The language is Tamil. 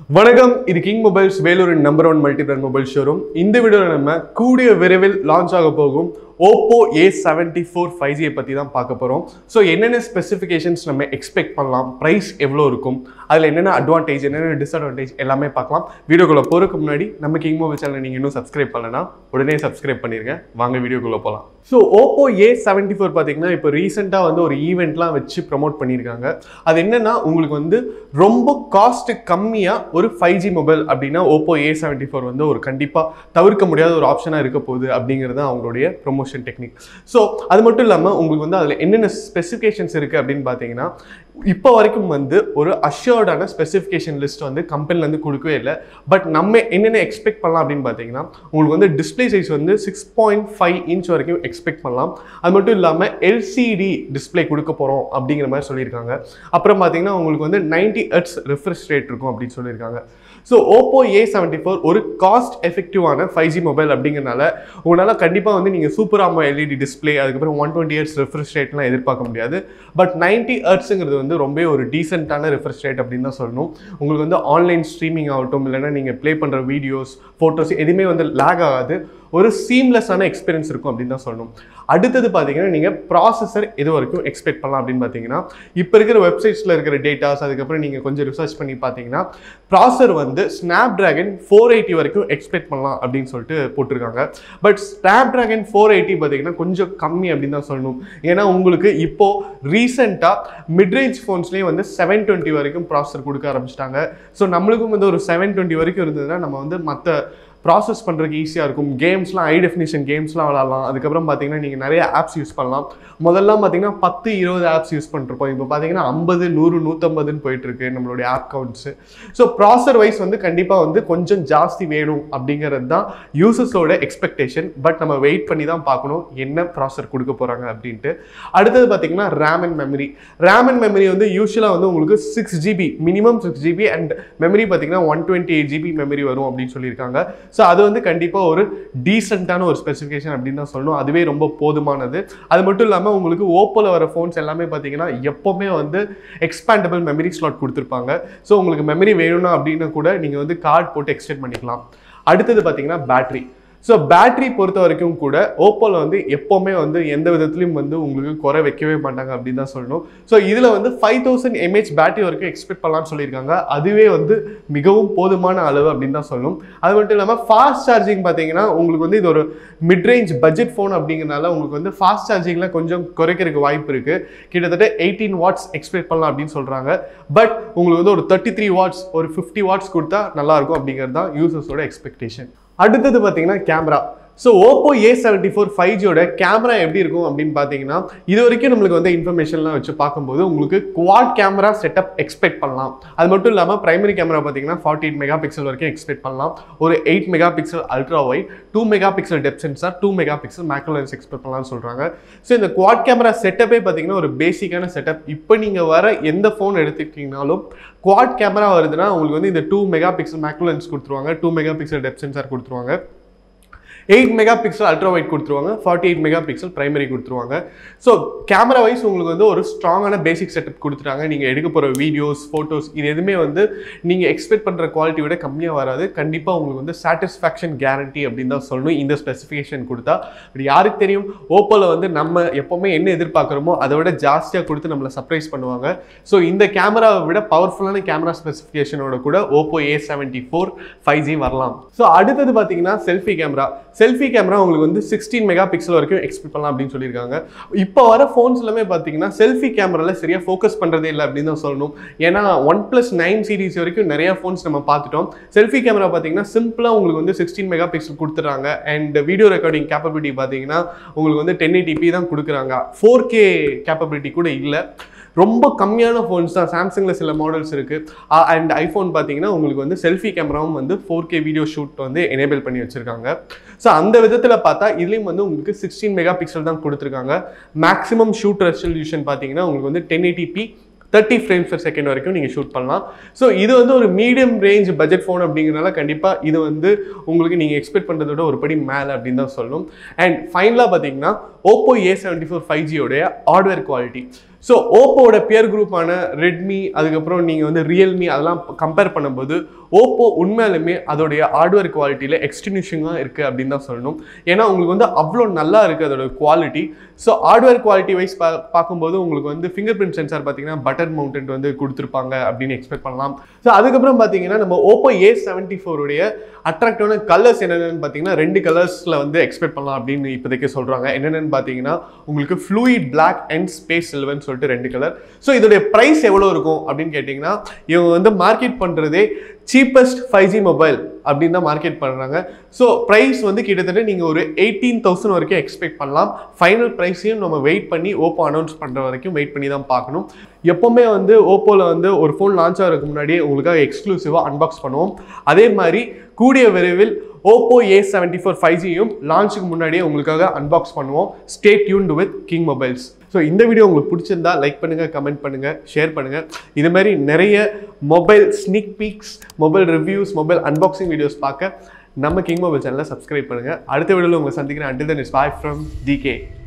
வணக்கம், இது king mobiles Vellore number 1 multi brand mobile showroom. இந்த வீடியோவில் நம்ம கூடிய விரைவில் லான்ச் ஆக போகும் Oppo A74 5G பற்றி தான் பார்க்க போகிறோம். ஸோ என்னென்ன ஸ்பெசிஃபிகேஷன்ஸ் நம்ம எக்ஸ்பெக்ட் பண்ணலாம், ப்ரைஸ் எவ்வளோ இருக்கும், அதில் என்னென்ன அட்வான்டேஜ் என்னென்ன டிஸ்அட்வான்டேஜ் எல்லாமே பார்க்கலாம். வீடியோக்குள்ளே போகிறதுக்கு முன்னாடி நம்ம கிங் மொபைல் சேனல் நீங்கள் இன்னும் சப்ஸ்கிரைப் பண்ணலன்னா உடனே சப்ஸ்கிரைப் பண்ணிருங்க. வாங்க வீடியோக்குள்ளே போகலாம். ஸோ Oppo A74 பார்த்தீங்கன்னா இப்போ ரீசெண்டாக வந்து ஒரு ஈவெண்ட்லாம் வச்சு ப்ரமோட் பண்ணியிருக்காங்க. அது என்னென்னா உங்களுக்கு வந்து ரொம்ப காஸ்ட் கம்மியாக ஒரு 5G மொபைல் அப்படின்னா Oppo A74 வந்து ஒரு கண்டிப்பாக தவிர்க்க முடியாத ஒரு ஆப்ஷனாக இருக்க போகுது அப்படிங்கிறது அவங்களுடைய ப்ரொமோஷன் டெக்னிக். ஸோ அது மட்டும் இல்லாமல் உங்களுக்கு வந்து அதில் என்னென்ன ஸ்பெசிஃபிகேஷன்ஸ் இருக்குது அப்படின்னு பார்த்தீங்கன்னா இப்போ வரைக்கும் வந்து ஒரு அஷ்யூர்டான ஸ்பெசிஃபிகேஷன் லிஸ்ட் வந்து கம்பெனிலேருந்து கொடுக்கவே இல்லை. பட் நம்ம என்னென்ன எக்ஸ்பெக்ட் பண்ணலாம் அப்படின்னு பார்த்தீங்கன்னா உங்களுக்கு வந்து டிஸ்பிளே சைஸ் வந்து 6.5 இன்ச் வரைக்கும் எக்ஸ்பெக்ட் பண்ணலாம். அது மட்டும் இல்லாமல் எல்சிடி டிஸ்பிளே கொடுக்க போகிறோம் அப்படிங்கிற மாதிரி சொல்லியிருக்காங்க. அப்புறம் பார்த்தீங்கன்னா உங்களுக்கு வந்து 90 Hz ரிஃப்ரெஷ் ரேட் இருக்கும் அப்படின்னு சொல்லியிருக்காங்க. ஸோ Oppo A74 ஒரு காஸ்ட் எஃபெக்டிவான 5G மொபைல் அப்படிங்கிறனால உங்களால் கண்டிப்பாக வந்து நீங்கள் சூப்பர் AMOLED எல்இடி டிஸ்பிளே அதுக்கப்புறம் 120 Hz ரிஃப்ரெஷ் ரேட்லாம் எதிர்பார்க்க முடியாது. பட் 90 Hzங்கிறது வந்து ரொம்ப ஒரு டீசென்ட்டான ரிஃப்ரெஷ் ரேட் அப்படின்னு தான் சொல்லணும். உங்களுக்கு வந்து ஆன்லைன் ஸ்ட்ரீமிங் ஆகட்டும், இல்லைன்னா நீங்கள் ப்ளே பண்ணுற வீடியோஸ் ஃபோட்டோஸ் எதுவுமே வந்து லேக் ஆகாது, ஒரு சீம்லெஸ்ஸான எக்ஸ்பீரியன்ஸ் இருக்கும் அப்படின்னு தான் சொல்லணும். அடுத்தது பார்த்தீங்கன்னா நீங்கள் ப்ராசஸர் எது வரைக்கும் எக்ஸ்பெக்ட் பண்ணலாம் அப்படின்னு பார்த்தீங்கன்னா இப்போ இருக்கிற வெப்சைட்ஸில் இருக்கிற டேட்டாஸ் அதுக்கப்புறம் நீங்கள் கொஞ்சம் ரிசர்ச் பண்ணி பார்த்தீங்கன்னா ப்ராசஸர் வந்து ஸ்னாப்ட்ராகன் 480 வரைக்கும் எக்ஸ்பெக்ட் பண்ணலாம் அப்படின்னு சொல்லிட்டு போட்டிருக்காங்க. பட் ஸ்னாப்ட்ராகன் 480 பார்த்தீங்கன்னா கொஞ்சம் கம்மி அப்படின்னு தான் சொல்லணும். ஏன்னா உங்களுக்கு இப்போது ரீசெண்டாக மிட்ரேஞ்ச் ஃபோன்ஸ்லேயே வந்து 720 வரைக்கும் ப்ராசஸர் கொடுக்க ஆரம்பிச்சிட்டாங்க. ஸோ நம்மளுக்கும் வந்து ஒரு 720 வரைக்கும் இருந்ததுன்னா நம்ம வந்து மற்ற ப்ராசஸ் பண்ணுறதுக்கு ஈஸியாக இருக்கும். கேம்ஸ்லாம் ஹை டெஃபினிஷன் கேம்ஸ்லாம் விளாடலாம். அதுக்கப்புறம் பார்த்தீங்கன்னா நீங்கள் நிறைய ஆப்ஸ் யூஸ் பண்ணலாம். முதல்லாம் பார்த்தீங்கன்னா 10-20 ஆப்ஸ் யூஸ் பண்ணிருப்போம். இப்போ பார்த்தீங்கன்னா 50, 100, 150ன்னு போயிட்டுருக்கு நம்மளுடைய app counts. So processor wise வந்து கண்டிப்பாக வந்து கொஞ்சம் ஜாஸ்தி வேணும் அப்படிங்கிறது தான் யூசர்ஸோட எக்ஸ்பெக்டேஷன். பட் நம்ம வெயிட் பண்ணி தான் பார்க்கணும் என்ன ப்ராசஸர் கொடுக்க போகிறாங்க அப்படின்ட்டு. அடுத்தது பார்த்தீங்கன்னா ரேம் அண்ட் மெமரி வந்து யூஸ்வலாக வந்து உங்களுக்கு 6GB minimum 6GB and memory பார்த்தீங்கன்னா 128GB மெமரி வரும் அப்படின்னு சொல்லியிருக்காங்க. ஸோ அது வந்து கண்டிப்பாக ஒரு டீசெண்டான ஒரு ஸ்பெசிஃபிகேஷன் அப்படின்னு தான் சொல்லணும். அதுவே ரொம்ப போதுமானது. அது மட்டும் இல்லாமல் உங்களுக்கு ஓப்போவில் வர ஃபோன்ஸ் எல்லாமே பார்த்தீங்கன்னா எப்போவுமே வந்து எக்ஸ்பேண்டபிள் மெமரி ஸ்லாட் கொடுத்துருப்பாங்க. ஸோ உங்களுக்கு மெமரி வேணும்னா அப்படின்னு கூட நீங்கள் வந்து கார்டு போட்டு எக்ஸ்டெண்ட் பண்ணிக்கலாம். அடுத்தது பார்த்தீங்கன்னா பேட்டரி. ஸோ பேட்டரி பொறுத்த வரைக்கும் கூட ஓப்போவில் வந்து எப்போவுமே வந்து எந்த விதத்துலையும் வந்து உங்களுக்கு குறை வைக்கவே மாட்டாங்க அப்படின்னு தான் சொல்லணும். ஸோ இதில் வந்து 5000 mAh பேட்டரி வரைக்கும் எக்ஸ்பெக்ட் பண்ணலாம்னு சொல்லியிருக்காங்க. அதுவே வந்து மிகவும் போதுமான அளவு அப்படின்னு தான் சொல்லணும். அது மட்டும் இல்லாமல் ஃபாஸ்ட் சார்ஜிங் பார்த்தீங்கன்னா உங்களுக்கு வந்து இது ஒரு மிட்ரேஞ்ச் பட்ஜெட் ஃபோன் அப்படிங்கிறனால உங்களுக்கு வந்து ஃபாஸ்ட் சார்ஜிங்கில் கொஞ்சம் குறைக்கிறதுக்கு வாய்ப்பு இருக்குது. கிட்டத்தட்ட 18 watts எக்ஸ்பெக்ட் பண்ணலாம் அப்படின்னு சொல்கிறாங்க. பட் உங்களுக்கு வந்து ஒரு 33 watts ஒரு 50 watts கொடுத்தா நல்லாயிருக்கும் அப்படிங்கிறது தான் யூசர்ஸோட எக்ஸ்பெக்டேஷன். அடுத்தது பார்த்தீங்கன்னா கேமரா. ஸோ Oppo A74 5Gயோட கேமரா எப்படி இருக்கும் அப்படின்னு பார்த்தீங்கன்னா இது வரைக்கும் நம்மளுக்கு வந்து இன்ஃபர்மேஷன்லாம் வச்சு பார்க்கும்போது உங்களுக்கு குவாட் கேமரா செட்டப் எக்ஸ்பெக்ட் பண்ணலாம். அது மட்டும் இல்லாமல் பிரைமரி கேமரா பார்த்தீங்கன்னா 48 மெகாபிக்சல் வரைக்கும் எக்ஸ்பெக்ட் பண்ணலாம். ஒரு 8 megapixel ultra wide, 2 megapixel depth sensor, 2 megapixel macro lens expect பண்ணலாம்னு சொல்கிறாங்க. ஸோ இந்த குவாட் கேமரா செட்டப்பே பார்த்தீங்கன்னா ஒரு பேசிக்கான செட்டப். இப்போ நீங்கள் வர எந்த ஃபோன் எடுத்துக்கிட்டீங்கனாலும் குவாட் கேமரா வருதுன்னா உங்களுக்கு வந்து இந்த 2 மெகாபிக்சல் மேக்ரோ லென்ஸ் கொடுத்துருவாங்க, 2 மெகாபிக்சல் டெப்த் சென்சார் கொடுத்துருவாங்க, 8 மெகாபிக்சல் அல்ட்ரா வைட் கொடுத்துருவாங்க, 48 மெகாபிக்சல் பிரைமரி கொடுத்துருவாங்க. ஸோ கேமரா வைஸ் உங்களுக்கு வந்து ஒரு ஸ்ட்ராங்கான பேசிக் செட்டப் கொடுத்துட்டாங்க. நீங்கள் எடுக்க போகிற வீடியோஸ் ஃபோட்டோஸ் இது எதுவுமே வந்து நீங்கள் எக்ஸ்பெக்ட் பண்ணுற குவாலிட்டி விட கம்மியாக வராது. கண்டிப்பாக உங்களுக்கு வந்து சாட்டிஸ்ஃபேக்ஷன் கேரண்டி அப்படின்னு தான் சொல்லணும் இந்த ஸ்பெசிஃபிகேஷன் கொடுத்தா. பட் யாருக்கு தெரியும் ஓப்போவில் வந்து நம்ம எப்போவுமே என்ன எதிர்பார்க்குறோமோ அதை விட ஜாஸ்தியாக கொடுத்து நம்மளை சர்ப்ரைஸ் பண்ணுவாங்க. ஸோ இந்த கேமராவை விட பவர்ஃபுல்லான கேமரா ஸ்பெசிஃபிகேஷனோட கூட Oppo A74 5G வரலாம். ஸோ அடுத்தது பார்த்தீங்கன்னா செல்ஃபி கேமரா உங்களுக்கு வந்து 16 மெகாபிக்சல் வரைக்கும் எக்ஸ்பெக்ட் பண்ணலாம் அப்படின்னு சொல்லியிருக்காங்க. இப்போ வர ஃபோன்ஸ் எல்லாமே பார்த்தீங்கன்னா செல்ஃபி கேமராவில் சரியாக ஃபோக்கஸ் பண்ணுறதே இல்லை அப்படின்னு தான் சொல்லணும். ஏன்னா OnePlus 9 சீரிஸ் வரைக்கும் நிறைய ஃபோன்ஸ் நம்ம பார்த்துட்டோம். செல்ஃபி கேமரா பார்த்தீங்கன்னா சிம்பிளாக உங்களுக்கு வந்து 16 மெகாபிக்சல் கொடுத்துட்றாங்க. அண்ட் வீடியோ ரெக்கார்டிங் கேப்பபிலிட்டி பார்த்தீங்கன்னா உங்களுக்கு வந்து 1080p தான் கொடுக்குறாங்க. 4K கேப்பபிலிட்டி கூட இல்லை. ரொம்ப கம்மியான ஃபோன்ஸ் தான். சாம்சங்கில் சில மாடல்ஸ் இருக்குது. அண்ட் ஐஃபோன் பார்த்தீங்கன்னா உங்களுக்கு வந்து செல்ஃபி கேமராவும் வந்து 4K வீடியோ ஷூட் வந்து எனேபிள் பண்ணி வச்சுருக்காங்க. ஸோ அந்த விதத்தில் பார்த்தா இதுலேயும் வந்து உங்களுக்கு 16 மெகாபிக்சல் தான் கொடுத்துருக்காங்க. மேக்ஸிமம் ஷூட் ரெசல்யூஷன் பார்த்தீங்கன்னா உங்களுக்கு வந்து 1080p 30 frames per second வரைக்கும் நீங்கள் ஷூட் பண்ணலாம். ஸோ இது வந்து ஒரு மீடியம் ரேஞ்ச் பட்ஜெட் ஃபோன் அப்படிங்கிறனால கண்டிப்பாக இது வந்து உங்களுக்கு நீங்கள் எக்ஸ்பெக்ட் பண்ணுறதோட ஒரு படி மேலே அப்படின்னு தான் சொல்லணும். அண்ட் ஃபைனலாக பார்த்தீங்கன்னா Oppo A74 5Gயோடைய ஹார்ட்வேர் குவாலிட்டி. ஸோ ஓப்போவோட பியர் குரூப்பான ரெட்மி அதுக்கப்புறம் நீங்கள் வந்து ரியல்மி அதெல்லாம் கம்பேர் பண்ணும்போது ஓப்போ உண்மையாலுமே அதோடைய ஹார்ட்வேர் குவாலிட்டியில் எக்ஸ்டென்ஷனாக இருக்குது அப்படின்னு தான் சொல்லணும். ஏன்னா உங்களுக்கு வந்து அவ்வளோ நல்லா இருக்குது அதோட quality. So hardware quality wise பார்க்கும்போது உங்களுக்கு வந்து ஃபிங்கர் பிரிண்ட் சென்சார் பார்த்தீங்கன்னா பட்டன் மவுண்டட் வந்து கொடுத்துருப்பாங்க அப்படின்னு எக்ஸ்பெக்ட் பண்ணலாம். ஸோ அதுக்கப்புறம் பார்த்தீங்கன்னா நம்ம ஓப்போ A74 உடைய அட்ராக்டிவான கலர்ஸ் என்னென்னு பார்த்தீங்கன்னா 2 கலர்ஸில் வந்து எக்ஸ்பெக்ட் பண்ணலாம் அப்படின்னு இப்போதைக்கு சொல்கிறாங்க. என்னென்னு பார்த்தீங்கன்னா உங்களுக்கு ஃப்ளூயிட் பிளாக் அண்ட் ஸ்பேஸ் சில்வர்னு சொல்லிட்டு 2 கலர். ஸோ இதோடைய ப்ரைஸ் எவ்வளோ இருக்கும் அப்படின்னு கேட்டிங்கன்னா இவங்க வந்து மார்க்கெட் பண்ணுறதே சீப்பஸ்ட் 5G மொபைல் அப்படின்னு தான் மார்க்கெட் பண்ணுறாங்க. ஸோ ப்ரைஸ் வந்து கிட்டத்தட்ட நீங்கள் ஒரு 18,000 வரைக்கும் எக்ஸ்பெக்ட் பண்ணலாம். ஃபைனல் ப்ரைஸையும் நம்ம வெயிட் பண்ணி ஓப்போ அனௌன்ஸ் பண்ணுற வரைக்கும் வெயிட் பண்ணி தான் பார்க்கணும். எப்போவுமே வந்து ஓப்போவில் வந்து ஒரு ஃபோன் லான்ச் ஆகிறதுக்கு முன்னாடியே உங்களுக்காக எக்ஸ்க்ளூசிவாக அன்பாக்ஸ் பண்ணுவோம். அதே மாதிரி கூடிய விரைவில் ஓப்போ A74 5Gயும் லான்ச்சுக்கு முன்னாடியே உங்களுக்காக அன்பாக்ஸ் பண்ணுவோம். Stay tuned with king mobiles. So இந்த வீடியோ உங்களுக்கு பிடிச்சிருந்தா லைக் பண்ணுங்கள், கமெண்ட் பண்ணுங்கள், ஷேர் பண்ணுங்கள். இது மாதிரி நிறைய mobile sneak peaks, mobile reviews, mobile unboxing videos பார்க்க நம்ம கிங் மொபைல் சேனலை சப்ஸ்கிரைப் பண்ணுங்கள். அடுத்த வீடியோவில் உங்களை சந்திக்கிறேன். Until then, it's bye from DK.